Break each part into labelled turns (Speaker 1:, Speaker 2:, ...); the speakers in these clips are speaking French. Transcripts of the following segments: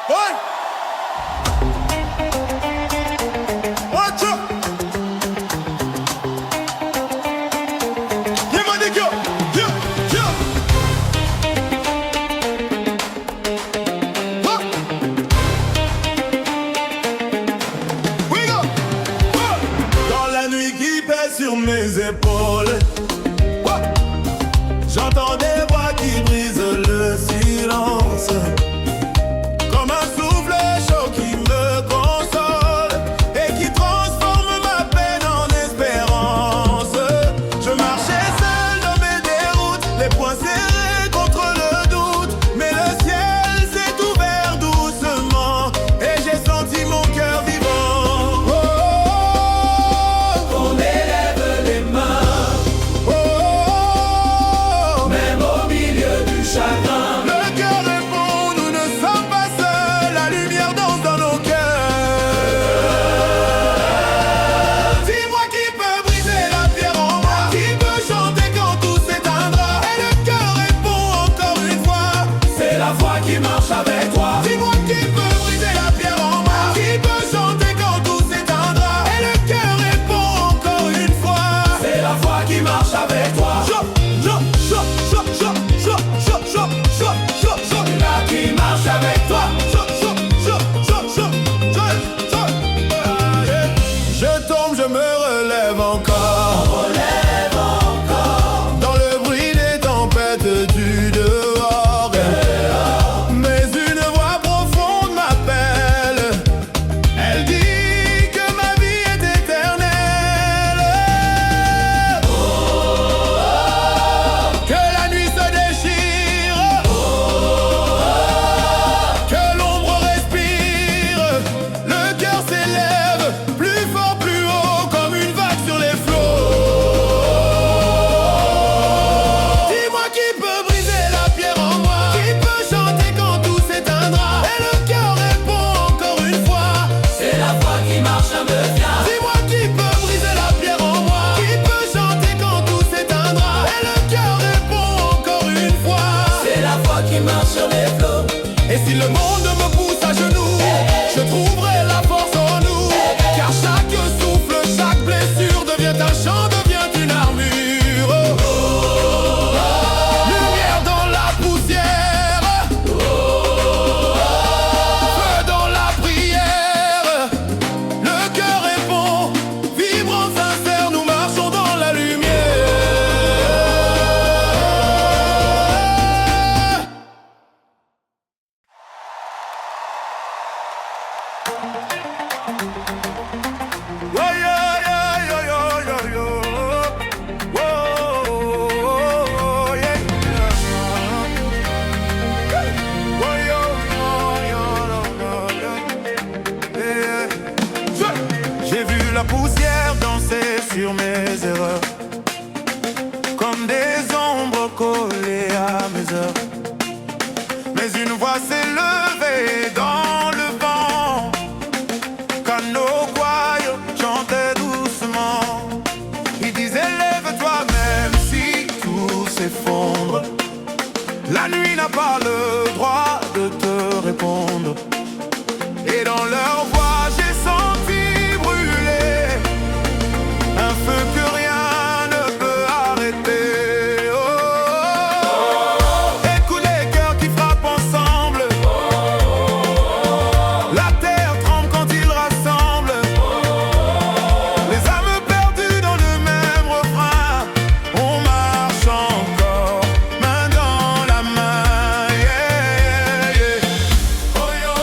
Speaker 1: Ouais. Watch out. Yeah, my nigga. Yeah, yeah. Huh. We go. Huh. Dans la nuit qui pèse sur mes épaules, huh, j'entends des voix qui brisent le silence. Comme un souffle chaud qui me console et qui transforme ma peine en espérance. Je marchais seul dans mes déroutes, les poings serrés contre le doute. Mais le ciel s'est ouvert doucement et j'ai senti mon cœur vivant. Oh, oh, oh. On élève les mains, oh, oh, oh. Même au milieu du chagrin. Et si le monde me pousse à genoux, je trouverai la force en nous. Car chaque souffle, chaque blessure devient un chant, devient une armure. Oh, oh, oh. Lumière dans la poussière, oh, oh, oh. Feu dans la prière. Le cœur est bon, vibrant, sincère, nous marchons dans la lumière. J'ai vu la poussière danser sur mes erreurs, comme des ombres collées à mes heures. Mais une voix s'est levée dans le vent, quand nos choirs chantaient doucement. Ils disaient lève-toi même si tout s'effondre. La nuit n'a pas le droit de te répondre. Et dans leur voix j'ai senti brûler un feu que rien ne peut arrêter. Oh, oh, oh. Écoute les cœurs qui frappent ensemble. Oh, oh, oh. La terre tremble quand ils rassemblent. Oh, oh, oh. Les âmes perdues dans le même refrain. On marche encore, main dans la main. Yeah, yeah, yeah. Oh, yo,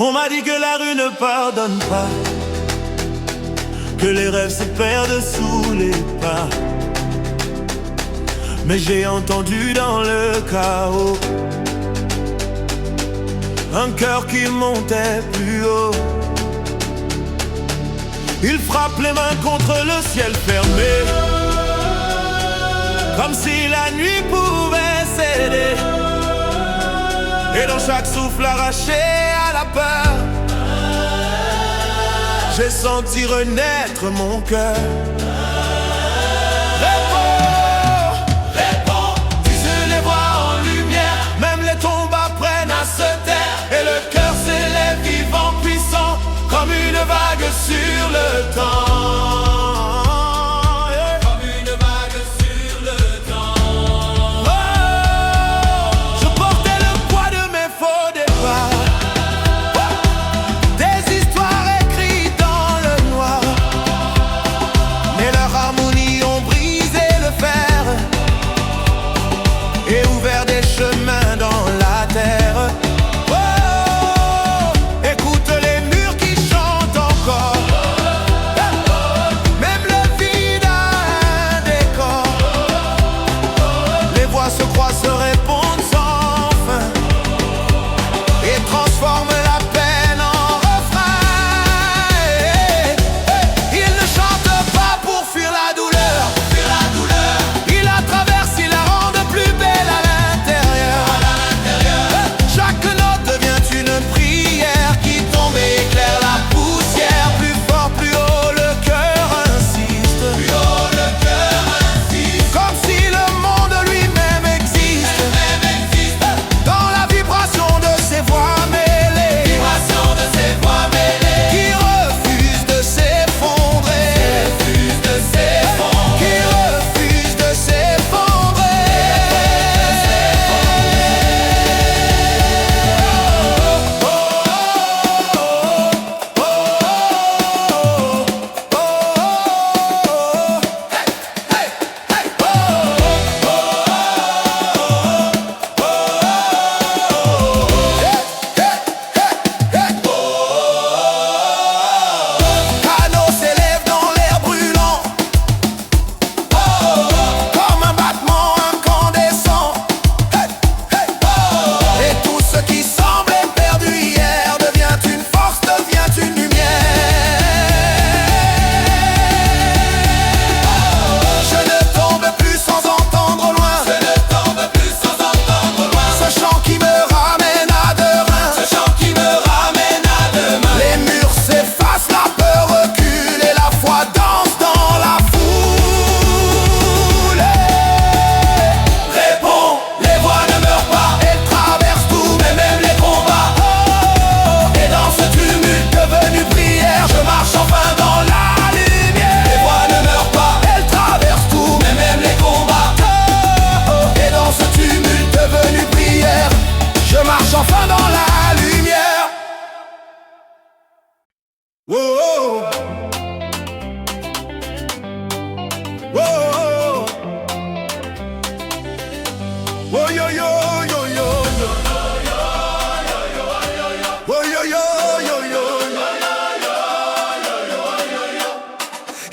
Speaker 1: On m'a dit que la rue ne pardonne pas, que les rêves se perdent sous les pas. Mais j'ai entendu dans le chaos un cœur qui montait plus haut. Il frappe les mains contre le ciel fermé, comme si la nuit pouvait céder. Et dans chaque souffle arraché à la peur, j'ai senti renaître mon cœur. Et le cœur s'élève vivant, puissant, comme une vague sur le temps. Comme une vague sur le temps. Oh, je portais le poids de mes faux départs, des histoires écrites dans le noir. Mais leur harmonie ont brisé le fer et ouvert des chemins dans la terre.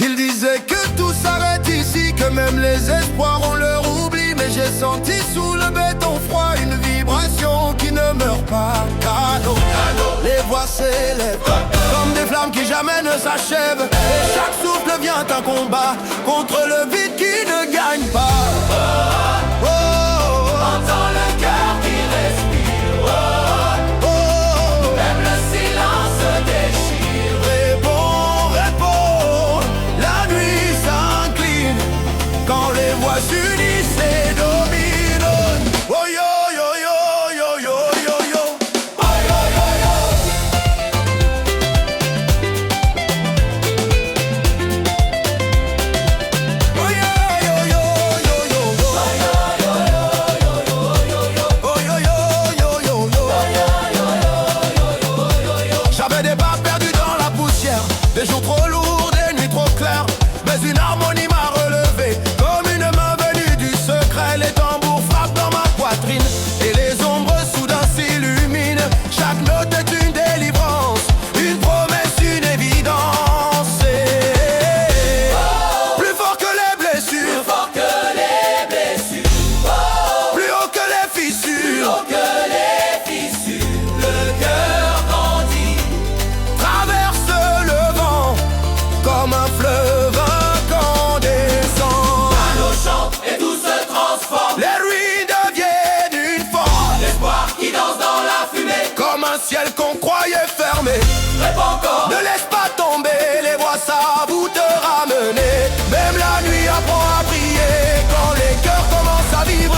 Speaker 1: Il disait que tout s'arrête ici, que même les espoirs on leur oublie. Mais j'ai senti sous le béton froid une vibration qui ne meurt pas. Cadeau, les voix s'élèvent comme des flammes qui jamais ne s'achèvent. Et chaque souffle vient un combat contre le vide qui ne gagne pas.
Speaker 2: Entends le cœur qui respire. Même le silence se déchire.
Speaker 1: Réponds, réponds, la nuit s'incline quand les voix s'unissent et dominent. Oh yo yo yo yo yo yo yo. Oh yo yo yo. Oh yo yo yo yo
Speaker 2: encore.
Speaker 3: Ne laisse pas tomber, les voix ça vous te ramener. Même la nuit apprend à prier quand les cœurs commencent à vibrer.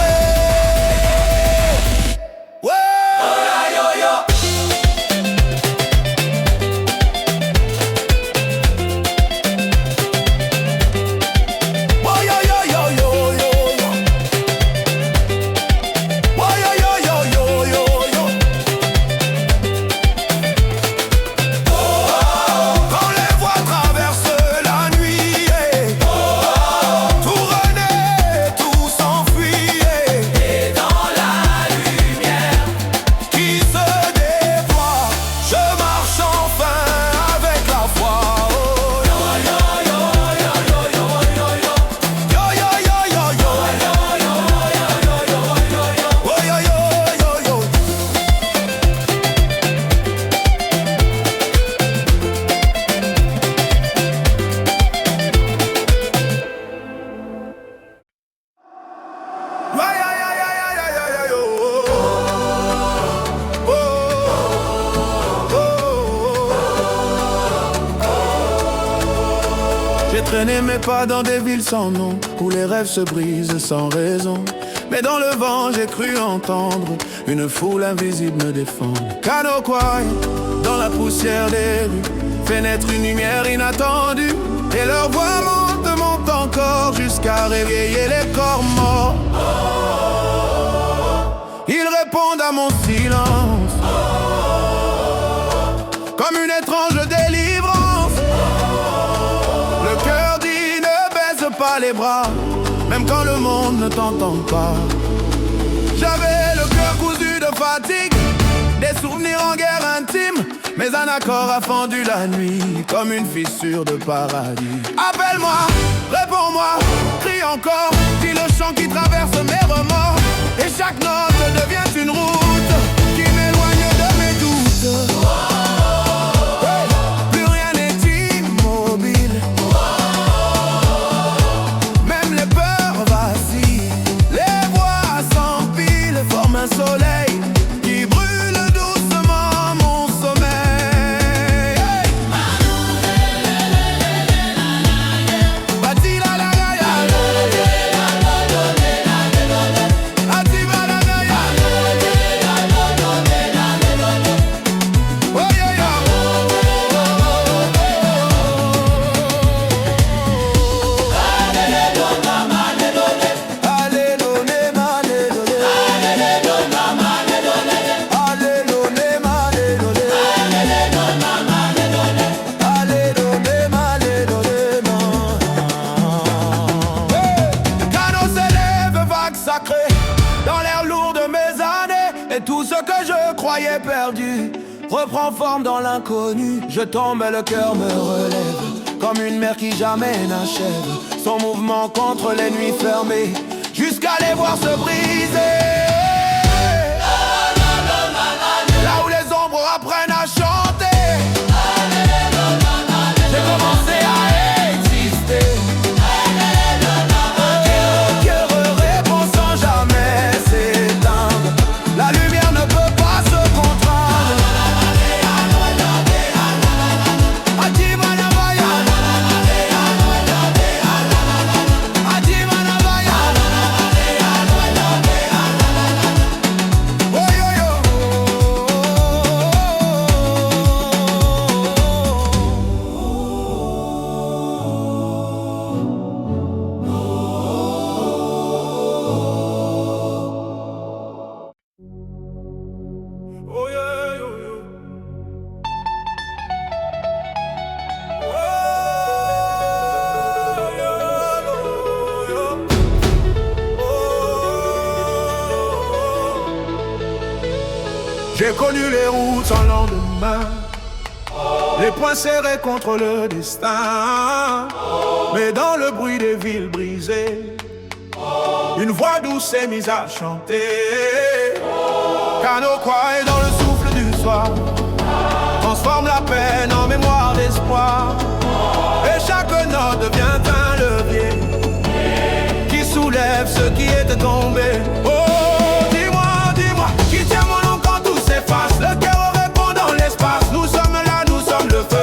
Speaker 1: J'ai traîné mes pas dans des villes sans nom, où les rêves se brisent sans raison. Mais dans le vent j'ai cru entendre une foule invisible me défendre. Kanokwai, dans la poussière des rues, fait naître une lumière inattendue. Et leur voix monte encore jusqu'à réveiller les corps morts. Ils répondent à mon silence, comme une étrange délivrance. Le cœur dit ne baisse pas les bras, même quand le monde ne t'entend pas. J'avais le cœur cousu de fatigue, des souvenirs en guerre intime. Mais un accord a fendu la nuit, comme une fissure de paradis. Appelle-moi, réponds-moi, crie encore, dis le chant qui traverse mes remords. Et chaque note devient une route qui m'éloigne de mes doutes. Plus rien n'est immobile, même les peurs vacillent. Les voix s'empilent, forment un soleil qui brûle doucement mon sommeil. Bati la la la ya, ati ba la la ya, oh ya ya. Alelone malelone, alelone malelone, alelone malelone, Kano s'élève, vague sacrée, dans l'air lourd de mes années. Et tout ce que je croyais perdu reprend forme dans l'inconnu. Je tombe et le cœur me relève, comme une mer qui jamais n'achève son mouvement contre les nuits fermées, jusqu'à les voir se briser. Là où les ombres apprennent à chanter, j'ai commencé à exister. Cœur répond sans jamais s'éteindre. La lumière ne peut pas se contraindre. Adimanabaya, Adimanabaya, oh yo yo. Oh yeah, yo, yo. Oh, yo, yo, yo. Oh. J'ai connu les routes sans lendemain, les poings serrés contre le destin. Mais dans le bruit des villes brisées, une voix douce s'est mise à chanter. Kanokwai dans le souffle du soir transforme la peine en mémoire d'espoir. Et chaque note devient un levier qui soulève ce qui était tombé. Oh, dis-moi, qui tient mon nom quand tout s'efface? Le cœur répond dans l'espace. Nous sommes là, nous sommes le feu.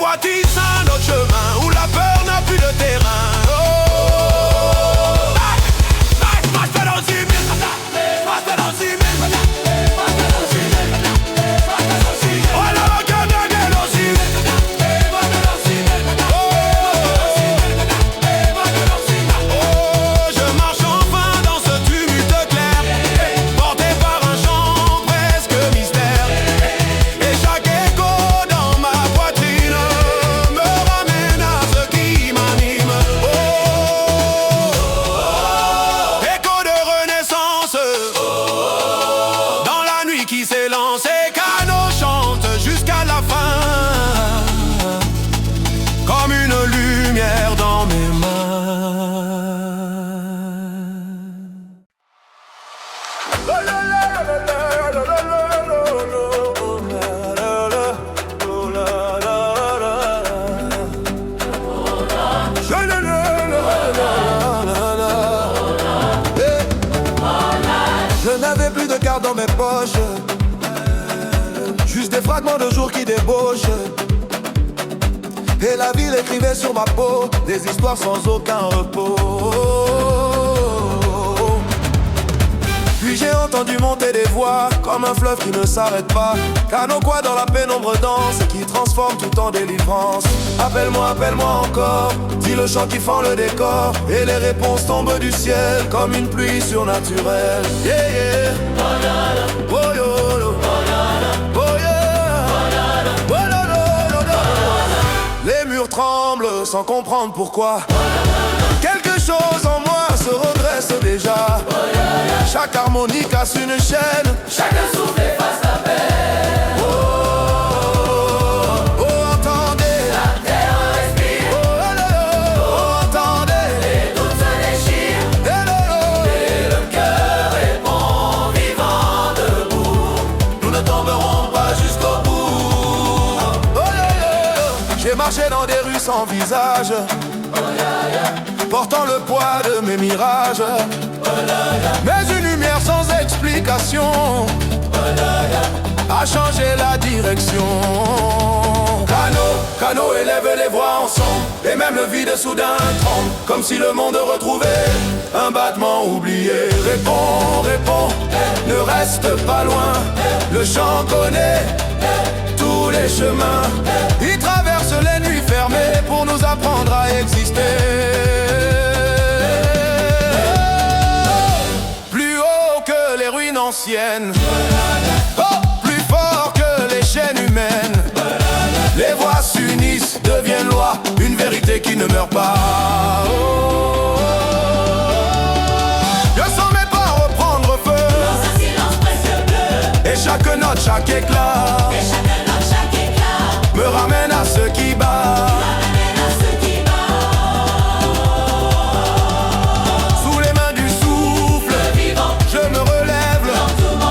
Speaker 3: voies tissent un autre chemin où la peur n'a plus de terrain.
Speaker 4: Je n'avais plus de cartes dans mes poches, juste des fragments de jours qui débauchent. Et la ville écrivait sur ma peau des histoires sans aucun repos. Puis j'ai entendu monter des voix comme un fleuve qui ne s'arrête pas. Canot quoi dans la pénombre danse et qui transforme tout en délivrance. Appelle-moi, appelle-moi encore, dis le chant qui fend le décor. Et les réponses tombent du ciel comme une pluie surnaturelle. Yeah yeah. Oh yo yo. Oh yeah. Oh lo lo lo lo. Les murs tremblent sans comprendre pourquoi. Quelque chose en moi se redresse déjà. Chaque harmonie casse une chaîne.
Speaker 2: Chacun souffle efface la peine.
Speaker 4: Oh, oh, oh, entendez.
Speaker 2: La terre respire.
Speaker 4: Oh, oh, oh, oh, entendez.
Speaker 2: Les doutes se déchirent.
Speaker 4: Eh, oh, oh.
Speaker 2: Et le cœur répond vivant debout.
Speaker 3: Nous ne tomberons pas jusqu'au bout.
Speaker 4: Oh, oh, oh. J'ai marché dans des rues sans visage, portant le poids de mes mirages. Mais une lumière sans explication a changé la direction. Canot élève les voix ensemble, et même le vide soudain tremble, comme si le monde retrouvait un battement oublié. Réponds, réponds, ne reste pas loin. Le chant connaît tous les chemins. Il traverse les nuits fermées pour nous apprendre à exister. Ancienne. Oh, plus fort que les chaînes humaines. Les voix s'unissent, deviennent loi, une vérité qui ne meurt pas. Oh, je sens mes pas reprendre feu.
Speaker 2: Dans un silence presque bleu.
Speaker 4: Et chaque note, chaque éclat,
Speaker 2: Et chaque note, chaque éclat
Speaker 4: me ramène à ce qui bat.
Speaker 2: ramène à ce qui bat.
Speaker 4: Sous les mains du souffle,
Speaker 2: Le vivant
Speaker 4: je me relève.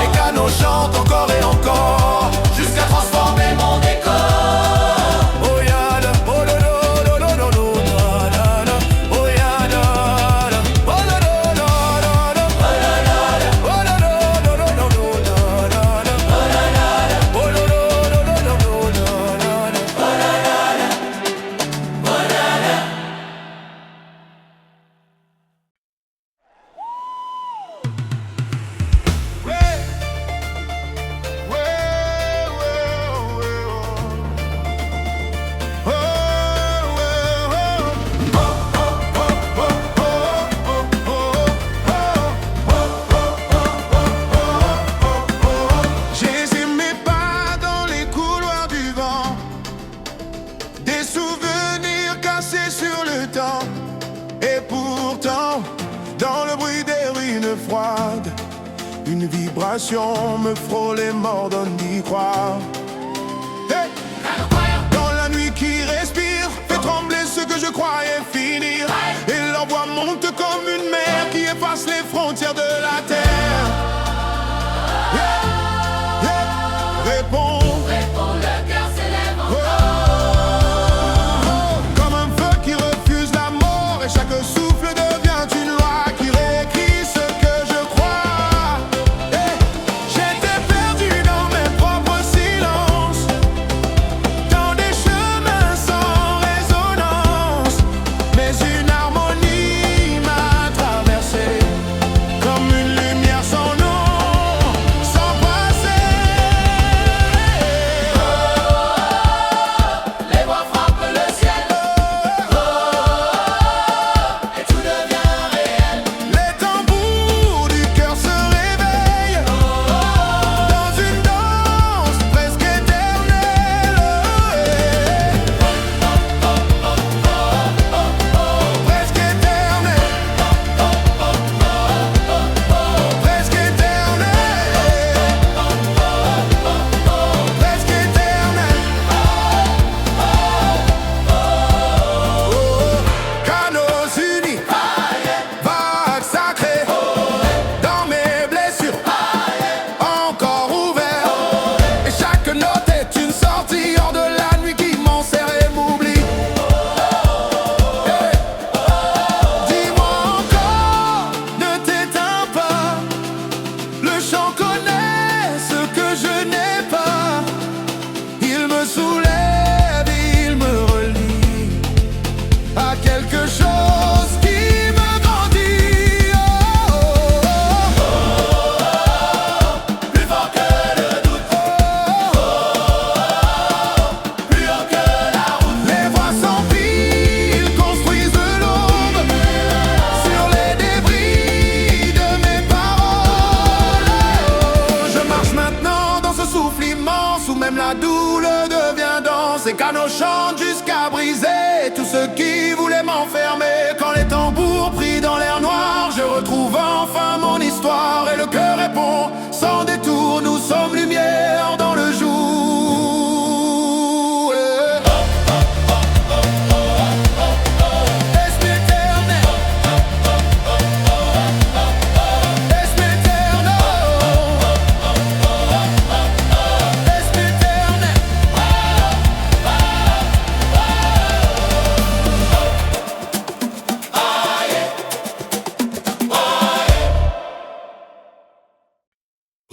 Speaker 4: Et Canot chante encore et encore
Speaker 2: jusqu'à transformer mon décor.
Speaker 4: Oh yada, oh lo lo lo lo lo la la. Oh yada, oh lo lo lo lo. Oh lo lo lo lo lo la la. Oh lo lo lo lo lo la la.
Speaker 1: J'ai mes pas dans les couloirs du vent, des souvenirs cassés sur le temps. Et pourtant, dans le bruit des ruines froides, une vibration me frôle et m'ordonne d'y croire. Hey! Dans la nuit qui respire, fait trembler ce que je croyais finir. Et leur voix monte comme une mer qui efface les frontières de la terre. Yeah! Yeah! Réponds.
Speaker 2: Réponds, le cœur s'élève encore.
Speaker 1: Comme un feu qui refuse la mort, et chaque souffle devient une loi qui réécrit ce que je crois. Hey, j'étais perdu dans mes propres silences, dans des chemins
Speaker 3: jusqu'à briser tout ce qui voulait m'enfermer. Quand les tambours prient dans l'air noir, je retrouve enfin mon histoire. Et le cœur répond sans détour, nous sommes lumière dans le jour. Esprit éternel, esprit éternel, esprit éternel.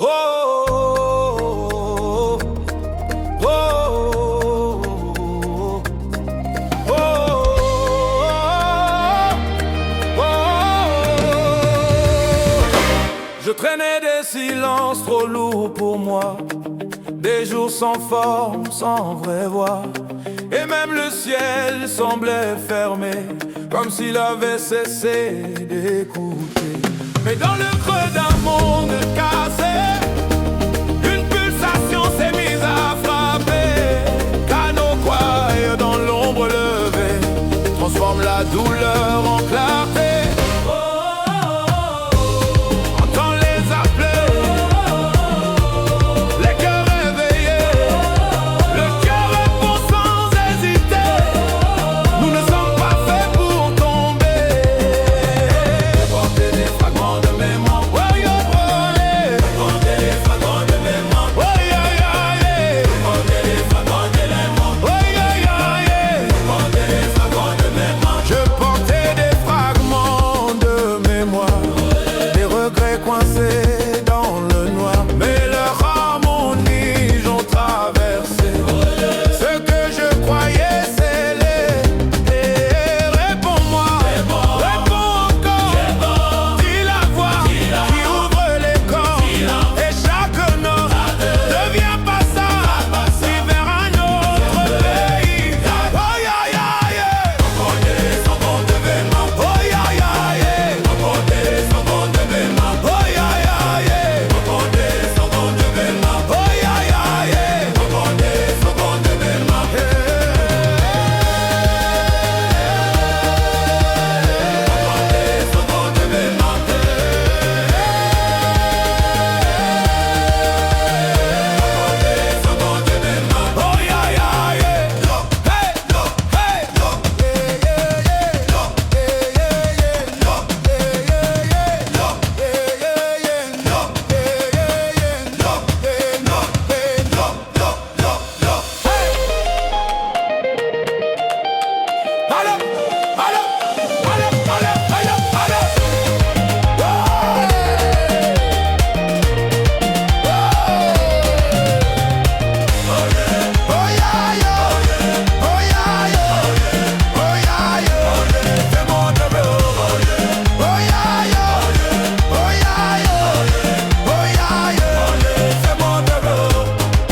Speaker 4: Oh, oh, oh, oh, oh, oh. Je traînais des silences trop lourds pour moi, des jours sans forme, sans vraie voix. Et même le ciel semblait fermé, comme s'il avait cessé d'écouter. Mais dans le creux d'un monde cassé, une pulsation s'est mise à frapper. Canoë dans l'ombre levée transforme la douleur en clarté. Entends les appeler, les cœurs réveillés. Le cœur répond sans hésiter. Nous ne sommes pas faits pour tomber. Porter des fragments de mémoire. Porter des fragments de mémoire. Porter des fragments d'éléments. Porter des fragments de mémoire. Je portais des fragments de mémoire, des regrets coincés dans le noir. Mais leur harmonie j'ont traversé ce que je croyais sceller. Et réponds-moi, réponds encore. Dis la voix qui ouvre les corps. Et chaque note devient passage vers un autre pays. Oh ya ya ya. Porter des fragments de mémoire. Oh ya ya ya. Porter des fragments de mémoire. Oh ya ya ya. Porter des fragments de mémoire. Oh ya ya ya. Porter des fragments de mémoire.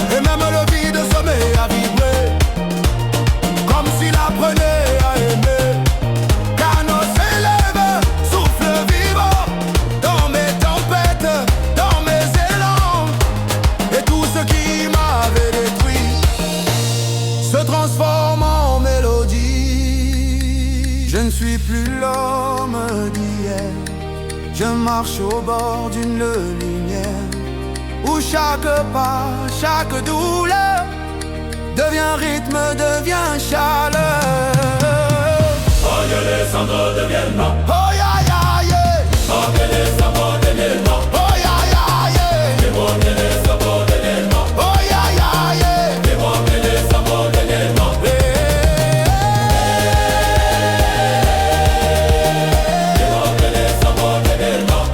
Speaker 4: Et même le vide se met à vibrer, comme s'il apprenait à aimer. Cano s'élève, souffle vivant dans mes tempêtes, dans mes élans. Et tout ce qui m'avait détruit se transforme en mélodie. Je ne suis plus l'homme d'hier, je marche au bord d'une lumière où chaque pas, chaque douleur devient rythme, devient chaleur.
Speaker 2: Oh, que les cendres deviennent blancs.
Speaker 3: Oh ya ya ya.
Speaker 2: Oh, que les sabots deviennent blancs.
Speaker 3: Oh ya ya ya.
Speaker 2: Oh, que les sabots deviennent blancs.
Speaker 3: Oh ya ya ya.
Speaker 2: Oh, que les sabots deviennent blancs. Oh, que les sabots deviennent blancs.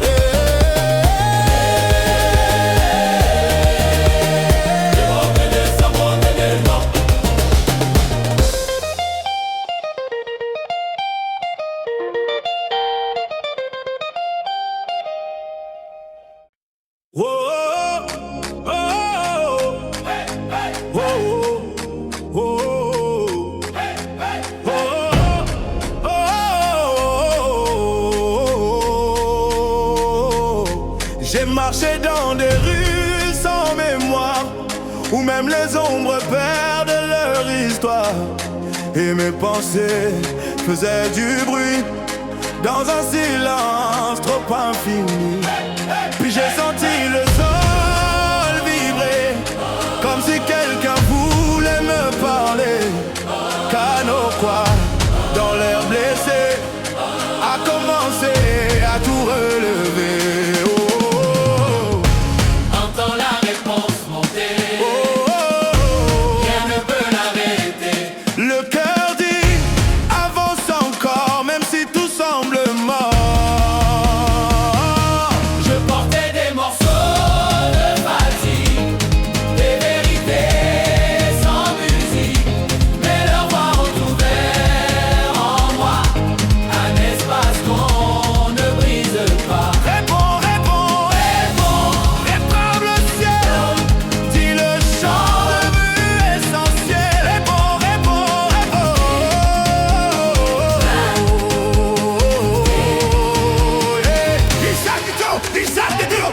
Speaker 4: J'ai marché dans des rues sans mémoire, où même les ombres perdent leur histoire.
Speaker 1: et mes pensées faisaient du bruit dans un silence trop infini. Puis j'ai senti le sol vibrer, comme si quelqu'un voulait me parler. Canoquois, dans l'air blessé, a commencé à tout relever. Oh, oh, oh.
Speaker 2: Entends la réponse monter.
Speaker 1: Oh, oh, oh.
Speaker 2: Rien ne peut l'arrêter.
Speaker 1: Le cœur dit avance encore, même si tout semble mort.
Speaker 2: Je portais des morceaux de fatigue, des vérités sans musique, mais leurs voix ont ouvert en moi un espace qu'on ne brise pas.
Speaker 1: Réponds, réponds, réponds, réponds le ciel. Dis le chant devenu essentiel. Réponds, réponds, réponds. Yeah. Dis ça que tu veux, dis ça que tu veux.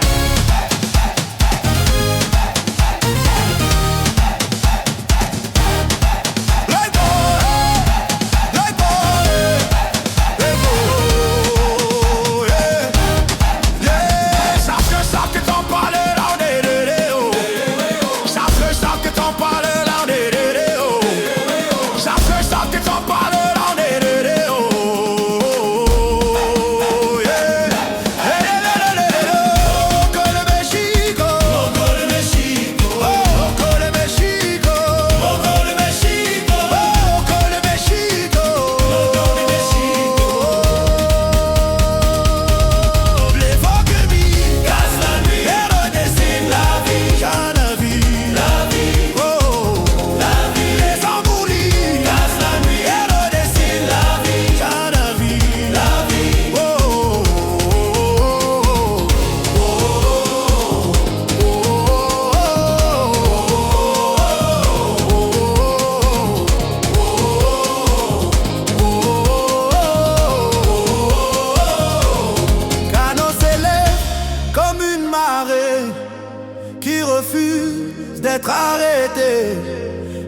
Speaker 1: Qui refuse d'être arrêté,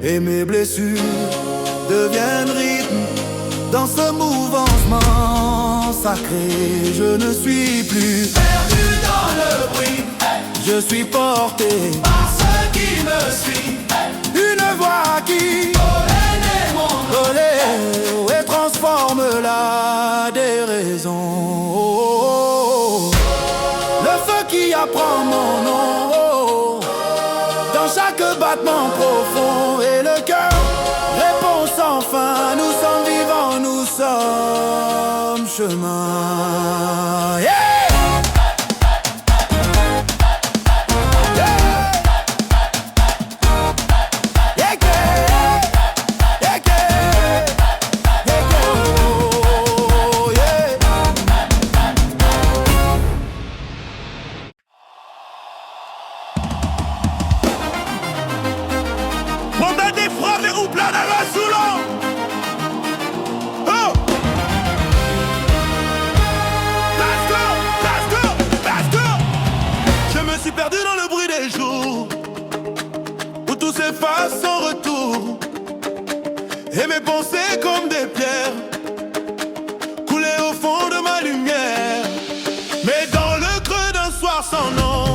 Speaker 1: et mes blessures deviennent rythme dans ce mouvement sacré. Je ne suis plus
Speaker 2: Perdu dans le bruit,
Speaker 1: je suis porté
Speaker 2: par ceux qui me suivent.
Speaker 1: une voix qui
Speaker 2: Connaît mon nom.
Speaker 1: relève et transforme la déraison. Oh, oh, oh. Le feu qui apprend mon nom, oh, dans chaque battement profond, et le cœur répond sans fin. Nous sommes vivants, nous sommes chemin. Yeah! Oh! Je me suis perdu dans le bruit des jours, où tout s'efface sans retour, et mes pensées comme des pierres coulaient au fond de ma lumière. Mais dans le creux d'un soir sans nom,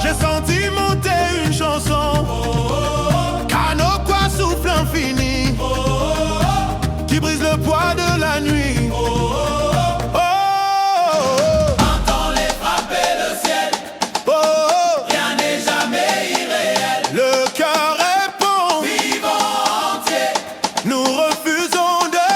Speaker 1: j'ai senti monter une chanson. Canoquois souffle infini, qui brise le poids de la nuit.
Speaker 2: Entends les frapper le ciel, rien n'est jamais irréel.
Speaker 1: Le cœur répond,
Speaker 2: Vivant entier,
Speaker 1: nous refusons de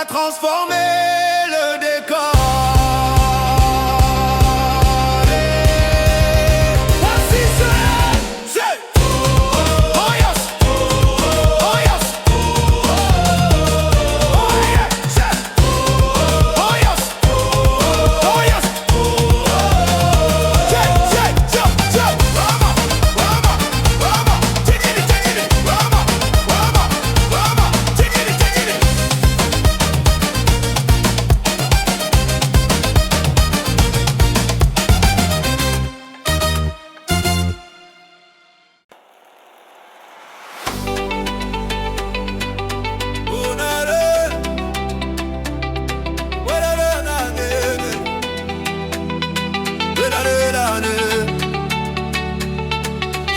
Speaker 3: à transformer le décor. Voici c'est oh yes, oh yes, oh yes, oh yes, oh yes.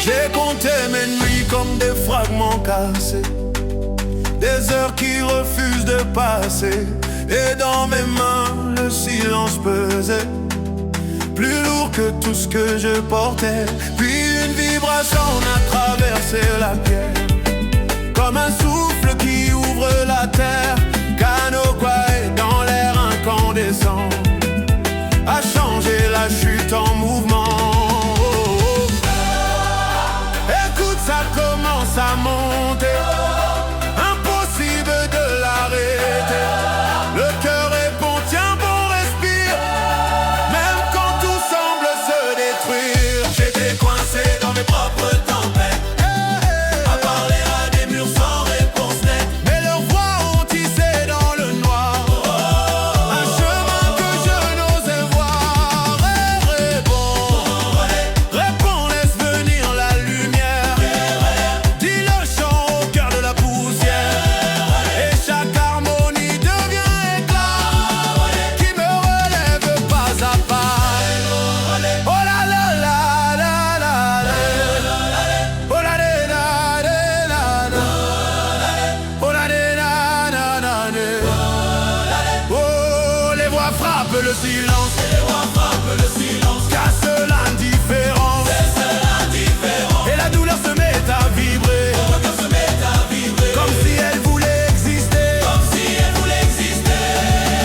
Speaker 3: J'ai compté mes nuits comme des fragments cassés, des heures qui refusent de passer. Et dans mes mains le silence pesait, plus lourd que tout ce que je portais. Puis une vibration a traversé la pierre, comme un souffle qui ouvre la terre. Kanokwai dans l'air incandescent a changé la chute en mouvement. Ça commence à monter, impossible de l'arrêter. Le cœur répond, tiens bon, respire, même quand tout semble se détruire. J'étais coincé dans mes propres tempêtes, à parler à des murs sans réponse nette. Mais leurs voix ont tissé dans le noir un chemin que je n'osais voir. Et réponds, laisse venir la lumière. Le silence, le silence casse l'indifférence, et la douleur se met à vibrer, comme si elle voulait exister,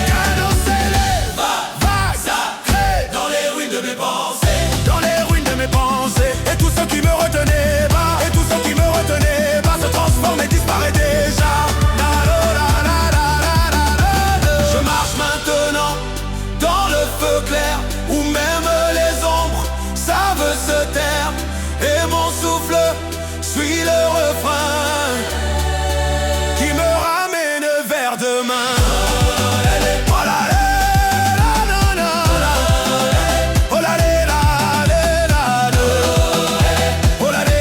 Speaker 3: Kano s'élève, vague, sacré, dans les ruines de mes pensées, et tout ce qui me retenait bas, se transforme et disparaît déjà. Je marche maintenant dans le feu clair, où même les ombres savent se taire, et mon souffle suit le refrain qui me ramène vers demain. Oh la la la la la, oh la la la la la, oh la la la la la, oh la la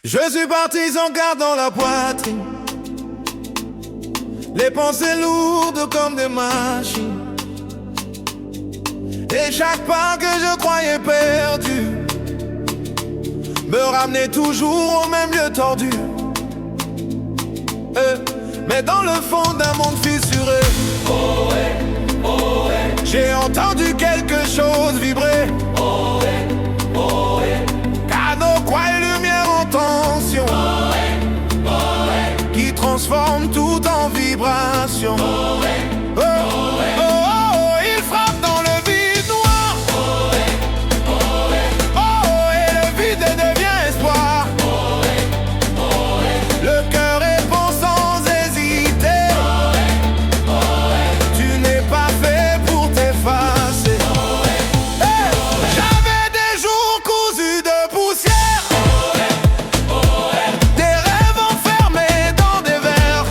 Speaker 3: Je suis parti sans garde dans la poitrine, les pensées lourdes comme des machines, et chaque pas que je croyais perdu me ramenait toujours au même lieu tordu. Mais dans le fond d'un monde fissuré, j'ai entendu quelque chose vibrer. Kanokwai, lumière en tension, qui transforme tout en vibration. Il frappe dans le vide noir, et le vide devient espoir. Le cœur répond sans hésiter, tu n'es pas fait pour t'effacer. J'avais des jours cousus de poussière, des rêves enfermés dans des verres,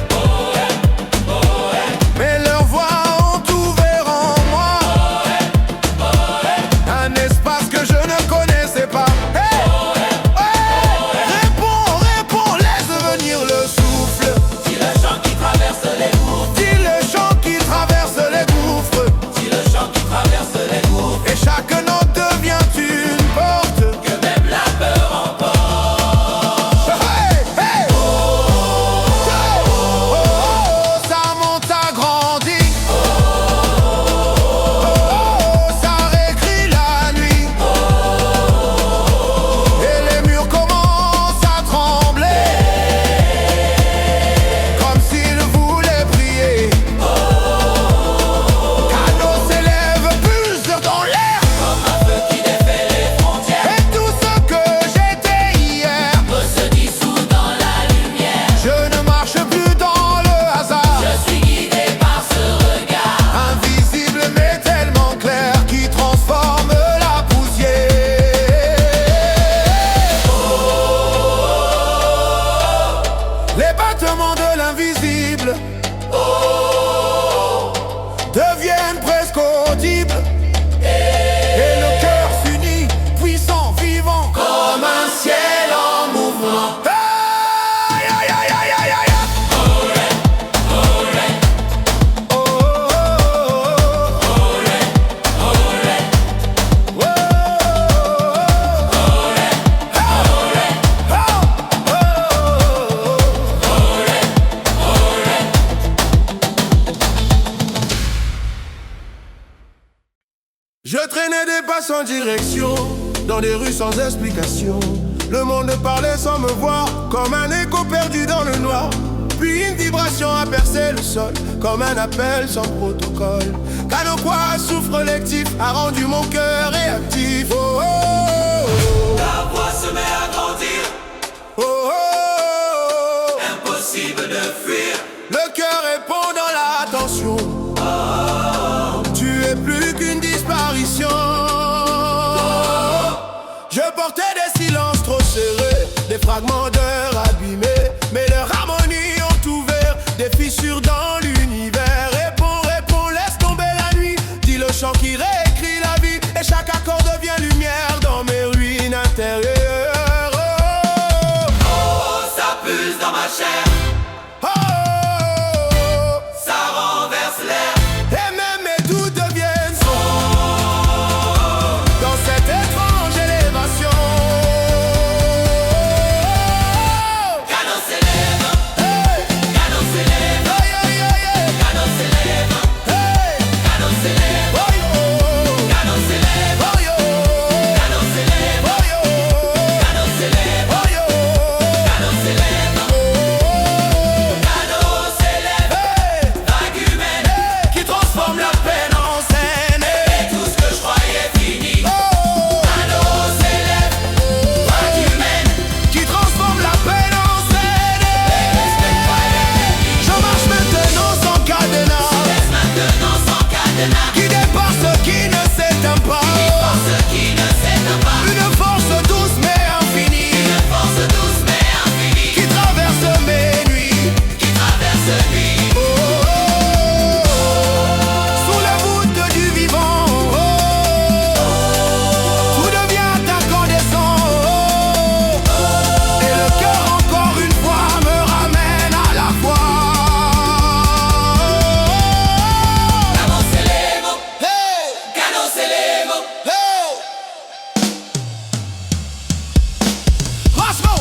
Speaker 4: pas sans direction, dans des rues sans explication. Le monde parlait sans me voir, comme un écho perdu dans le noir. Puis une vibration a percé le sol, comme un appel sans protocole. Canoquois, souffle lectif, a rendu mon cœur réactif. Oh, oh, oh.
Speaker 2: La voix se met à grandir,
Speaker 4: Oh, oh, oh.
Speaker 2: impossible de fuir.
Speaker 4: Le cœur répond dans l'attention. Tu es plus qu'une disparition. Je portais des silences trop serrés, des fragments d'heures abîmés, mais leur harmonie ont ouvert des fissures dans l'univers. Réponds, réponds, laisse tomber la nuit. Dis le chant qui réécrit la vie, et chaque accord devient lumière dans mes ruines intérieures.
Speaker 2: Oh, ça pulse dans ma chair,
Speaker 4: Oh, oh, oh.
Speaker 2: ça renverse l'air.
Speaker 4: Et même mes doutes deviennent sons dans cette étrange élévation.
Speaker 2: Cano s'élève,
Speaker 4: Hey,
Speaker 2: Cano s'élève,
Speaker 4: aïe, aïe, aïe, aïe.
Speaker 2: Cano s'élève,
Speaker 4: Hey,
Speaker 2: Cano s'élève,
Speaker 4: oh, yo,
Speaker 2: Cano s'élève,
Speaker 4: oh, yo,
Speaker 2: Cano s'élève,
Speaker 4: oh, yo,
Speaker 2: Cano s'élève,
Speaker 4: oh, yo,
Speaker 2: Cano s'élève, Cano s'élève,
Speaker 4: hey,
Speaker 2: vague humaine
Speaker 4: qui transforme la peine en scène.
Speaker 2: et tout ce que je croyais fini.
Speaker 4: Oh,
Speaker 2: Cano s'élève, vague humaine,
Speaker 4: qui transforme la peine en scène. Je marche maintenant sans cadenas,
Speaker 2: laisse maintenant sans cadenas,
Speaker 4: qui dépasse ce qui ne s'éteint pas.
Speaker 2: force qui ne s'éteint pas,
Speaker 4: Une force douce mais infinie,
Speaker 2: une force douce mais infinie,
Speaker 4: qui traverse mes nuits.
Speaker 2: qui traverse nuit.
Speaker 4: Oh, oh, oh. Sous la voûte du vivant, oh, tout devient incandescent. Et le cœur encore une fois me ramène à la foi.
Speaker 2: Cano s'élève,
Speaker 4: Hey,
Speaker 2: Cano s'élève,
Speaker 4: hey. Cosmo.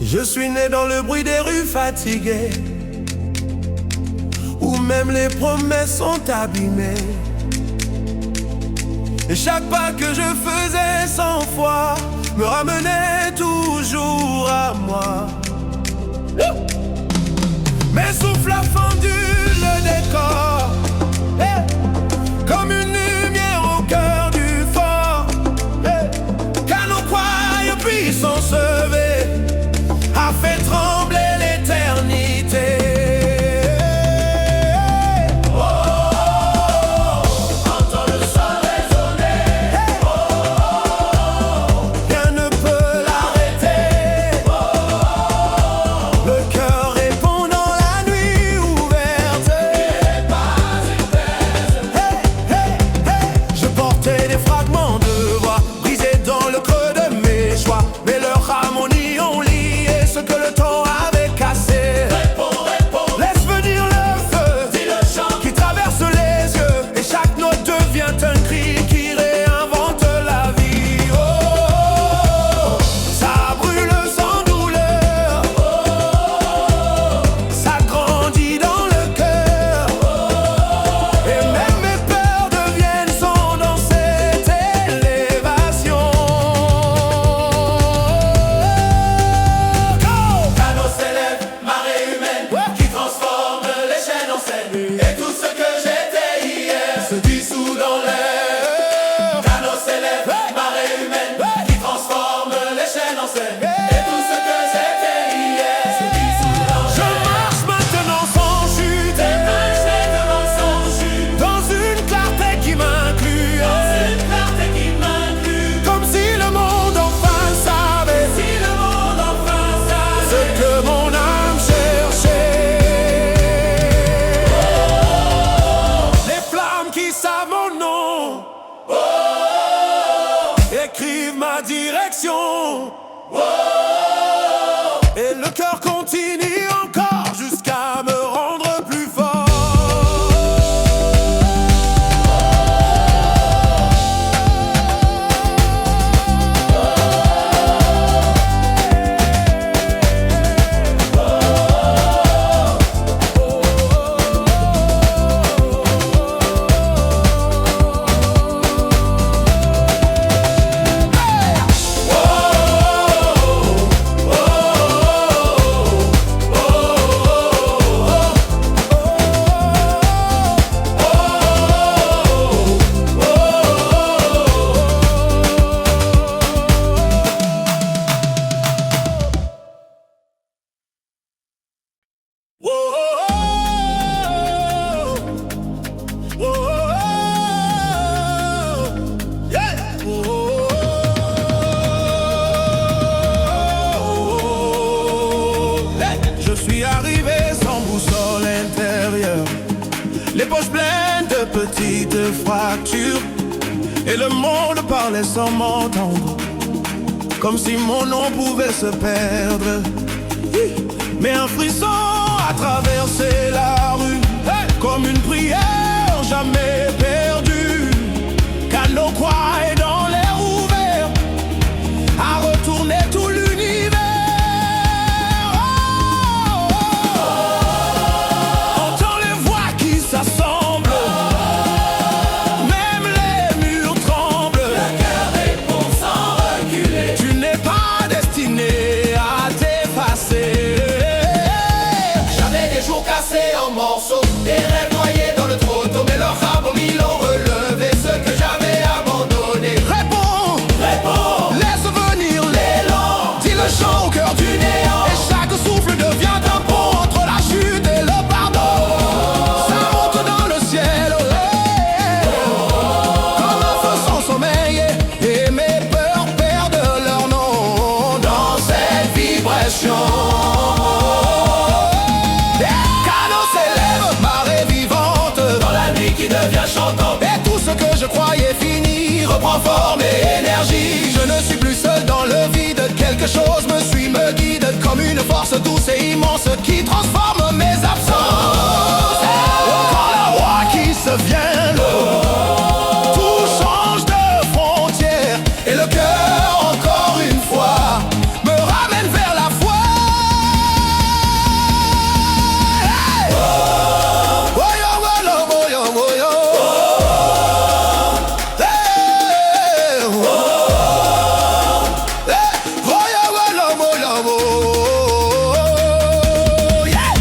Speaker 4: Je suis né dans le bruit des rues fatiguées, où même les promesses sont abîmées. Et chaque pas que je faisais 100 fois me ramenait toujours à moi. Mes souffles a fendu le décor, comme une lumière au cœur du fort. Canoquois, puissance levée, a fait trembler l'éternité. Oh, entends le sol résonner. Rien ne peut l'arrêter. Le cœur répond dans la nuit ouverte.
Speaker 3: les poches pleines de petites fractures, et le monde parlait sans m'entendre, comme si mon nom pouvait se perdre. Mais un frisson a traversé la rue, comme une prière jamais perdue. Cano croix est dans l'air ouvert, à retourner tout l'univers. Entends les voix qui s'assemblent, même les murs tremblent.
Speaker 2: Le cœur répond sans reculer.
Speaker 3: Tu n'es pas destiné à t'effacer.
Speaker 2: J'avais des jours cassés en morceaux, des rêves noyés dans le trottoir, mais leurs abomis l'ont relevé, ce que j'avais abandonné.
Speaker 3: Réponds, laisse venir l'élan, dis le chant au cœur du néant, et chaque souffle devient un pont entre la chute et le pardon. Ça monte dans le ciel, comme un feu sans sommeil, et mes peurs perdent leur nom dans cette vibration. Cano s'élève, marée vivante,
Speaker 2: Dans la nuit qui devient chantante,
Speaker 3: et tout ce que je croyais fini reprend forme et énergie. Je ne suis plus seul dans le vide, quelque chose me suit, me guide, comme une force douce et immense qui transforme mes absences. Quand la voix qui se vient, tout change de frontière, et le cœur encore une fois me ramène vers la foi. Hey! Oh yo, oh yo, oh yo, oh yo. Hey! Oh yo, oh yo, oh yo. Yeah!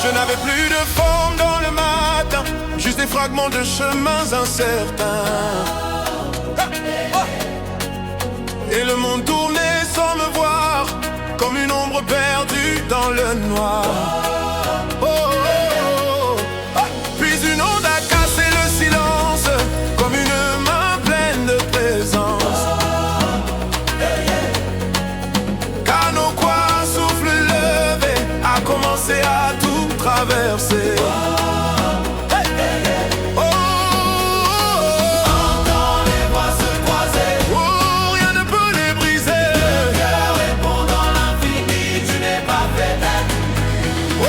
Speaker 3: Je n'avais plus de forme dans le matin, juste des fragments de chemins incertains. Et le monde tournait sans me voir, comme une ombre perdue dans le noir. Puis une onde a cassé le silence, comme une main pleine de présence. Cano quoi, souffle levé, a commencé à tout traverser.
Speaker 2: entends les voix se croiser.
Speaker 3: Oh, rien ne peut les briser.
Speaker 2: Le cœur répond dans l'infini, tu n'es pas fait d'être.
Speaker 3: Oh,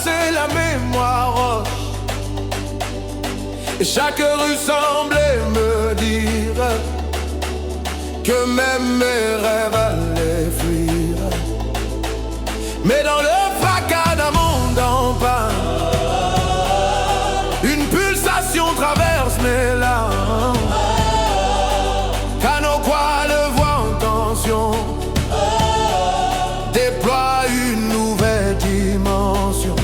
Speaker 4: effacer la mémoire. Et chaque rue semblait me dire que même mes rêves allaient fuir. Mais dans le fracas d'un monde en panne, une pulsation traverse mes larmes. Canoquois le voit en tension, déploie une nouvelle dimension.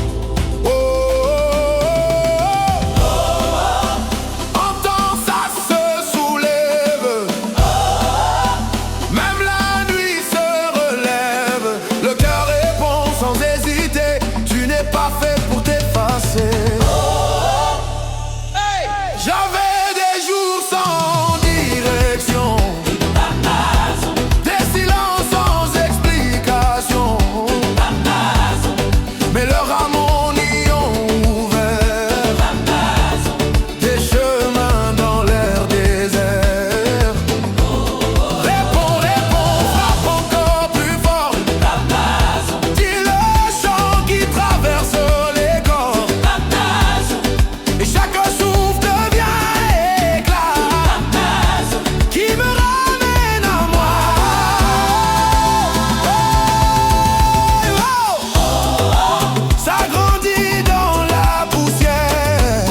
Speaker 3: J'avais des jours sans direction, des silences sans explication, mais leur harmonie ont ouvert des chemins dans l'air désert. Réponds, réponds, frappe encore plus fort. Dis le chant qui traverse les corps. Et chaque souffle devient éclat qui me ramène à moi. Ça grandit dans la poussière,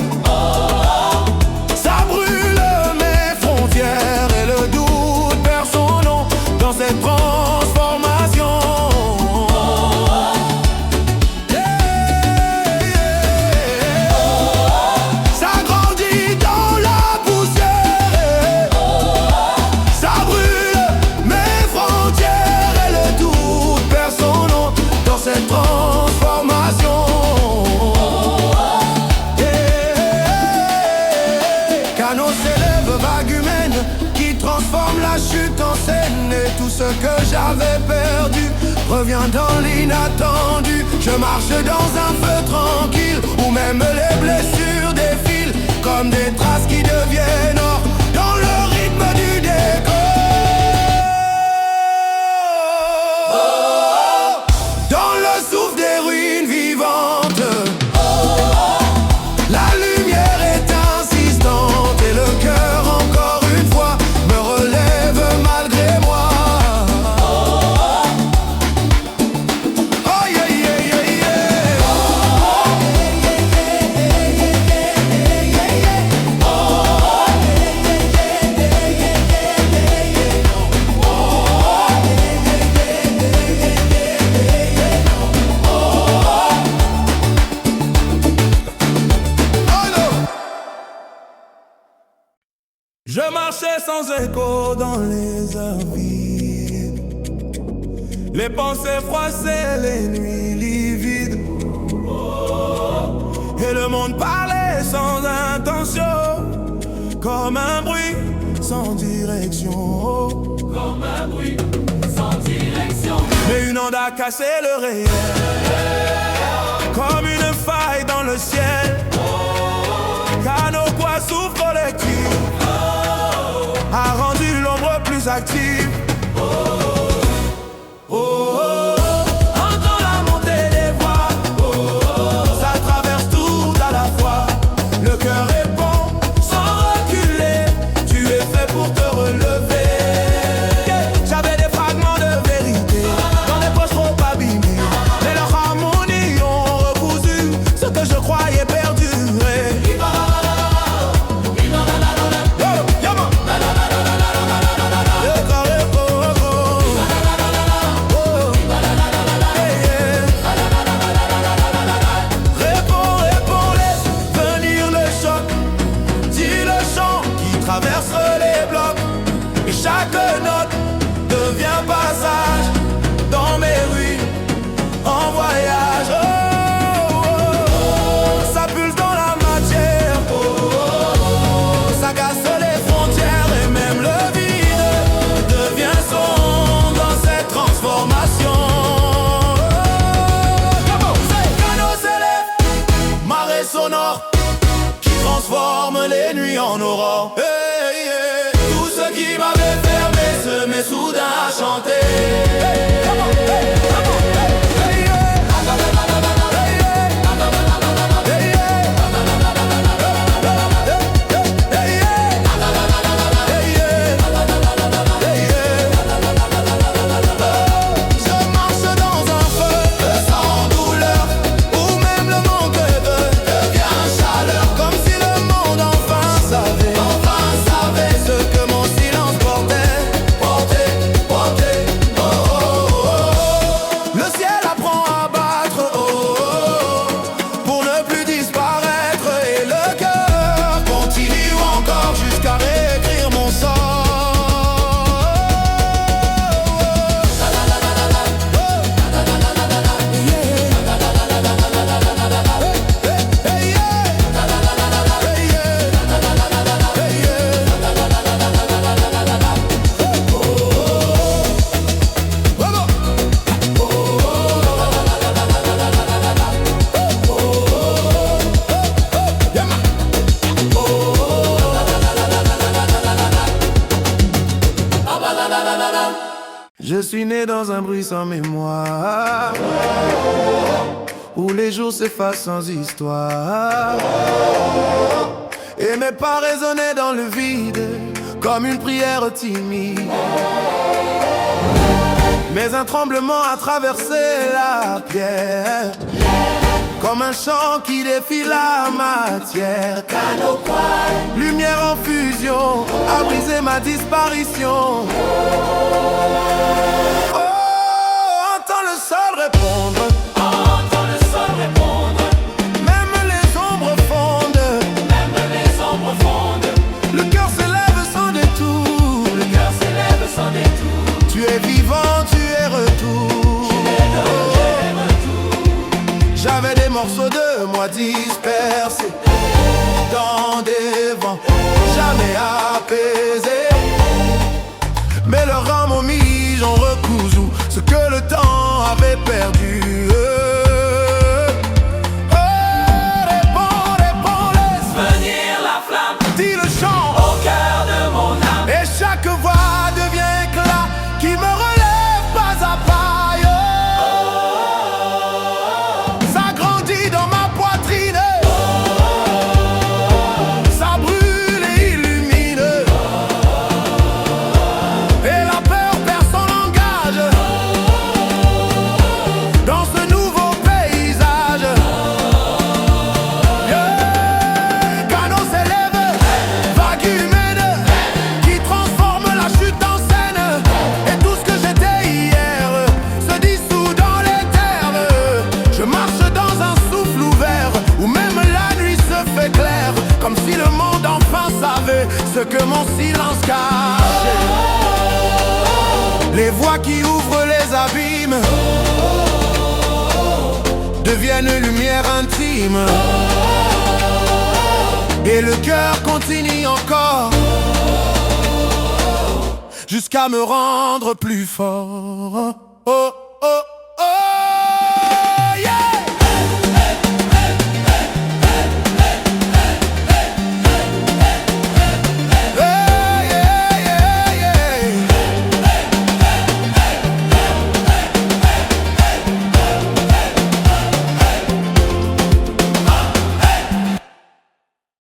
Speaker 3: ça brûle mes frontières, et le doute perd son nom dans cette transformation. Ça grandit dans la poussière, ça brûle mes frontières, et le doute perd son nom dans cette transformation. Canot s'élève, vague humaine qui transforme la chute en scène, et tout ce que j'avais perdu revient dans l'inattendu. Je marche dans un feu tranquille où même les blessures défilent comme des traces qui deviennent or dans le rythme du décor. Dans le souffle des ruines vivantes, la lumière est insistante, et le cœur encore une fois me relève malgré moi. Oh yeah yeah yeah yeah. Oh non.
Speaker 4: Je marchais sans écho dans les heures vides, les pensées froissaient les nuits livides, et le monde parlait sans intention, comme un bruit sans direction.
Speaker 2: Comme un bruit sans direction.
Speaker 4: Mais une onde a cassé le réel, comme une faille dans le ciel. Canoquois souffle collectif a rendu l'ombre plus active. Entends la montée des voix, ça traverse tout à la fois. Le cœur répond sans reculer, tu es fait pour te relever. J'avais des fragments de vérité dans des poches trop abîmées, mais leur harmonie ont recousu ce que je croyais perdurer. Traverse les blocs, et chaque note devient passage dans mes ruines en voyage. Ça pulse dans la matière, ça casse les frontières, et même le vide devient son dans cette transformation. Canot s'élève, marée sonore qui transforme les nuits en aurore. Tout ce qui m'avait fermé se met soudain à chanter.
Speaker 1: suis né dans un bruit sans mémoire, où les jours s'effacent sans histoire, et mes pas résonnaient dans le vide comme une prière timide. Mais un tremblement a traversé la pierre, comme un chant qui défie la matière. Lumière en fusion a brisé ma disparition. Oh, entends le sol répondre.
Speaker 2: Entends le sol répondre.
Speaker 1: Même les ombres fondent.
Speaker 2: Même les ombres fondent.
Speaker 1: Le cœur s'élève sans détour.
Speaker 2: Le cœur s'élève sans détour.
Speaker 1: Tu es vivant, tu es retour. J'avais des morceaux de moi dispersés dans des vents jamais apaisés, mais leurs rames aux miges ont recousu ce que le temps avait perdu. Oh, réponds, réponds, laisse
Speaker 2: Venir la flamme
Speaker 1: dis le chant
Speaker 2: au cœur de mon âme.
Speaker 1: et chaque voix devient éclat qui me relève pas à pas. Ça grandit dans ma poitrine, ça brûle et illumine, et la peur perd son langage dans ce nouveau paysage. Canot s'élève, vague humaine qui transforme la chute en scène, et tout ce que j'étais hier se dissout dans les terres. Je marche dans un souffle ouvert où même la nuit se fait claire, comme si le monde enfin savait ce que mon silence cachait. Les voix qui ouvrent les abîmes deviennent lumière intime, et le cœur continue encore jusqu'à me rendre plus fort. Oh, oh.